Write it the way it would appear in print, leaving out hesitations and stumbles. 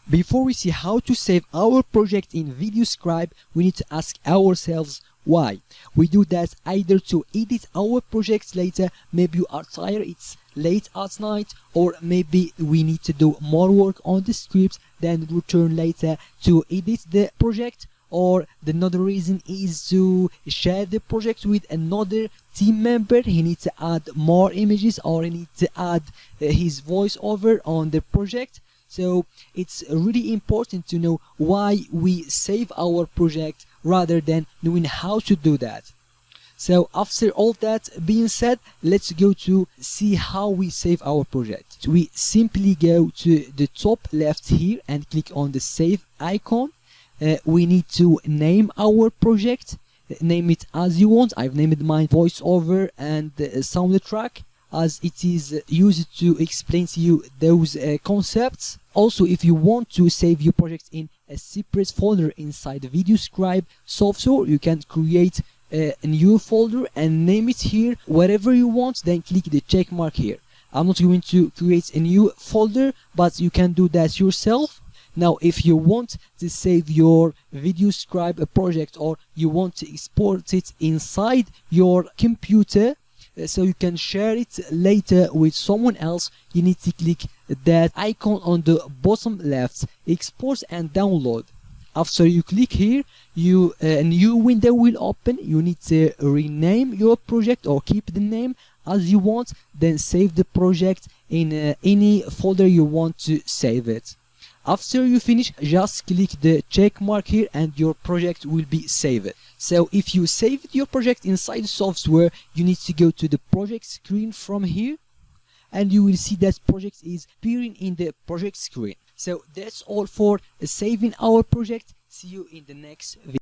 Before we see how to save our project in Videoscribe, we need to ask ourselves why. We do that either to edit our projects later, maybe you are tired, it's late at night, or maybe we need to do more work on the script, then return later to edit the project, or another reason is to share the project with another team member. He needs to add more images, or he needs to add his voiceover on the project. So it's really important to know why we save our project rather than knowing how to do that. So after all that being said, let's go to see how we save our project. We simply go to the top left here and click on the save icon. We need to name our project, name it as you want. I've named mine voiceover and soundtrack, as it is used to explain to you those concepts. Also, if you want to save your project in a separate folder inside the Videoscribe software, you can create a new folder and name it here whatever you want, then click the check mark here. I'm not going to create a new folder, but you can do that yourself. Now, if you want to save your Videoscribe project, or you want to export it inside your computer, so you can share it later with someone else, you need to click that icon on the bottom left, export and download. After you click here, a new window will open. You need to rename your project or keep the name as you want, then save the project in any folder you want to save it. After you finish, just click the check mark here and your project will be saved. So if you saved your project inside the software, you need to go to the project screen from here, and you will see that project is appearing in the project screen. So that's all for saving our project. See you in the next video.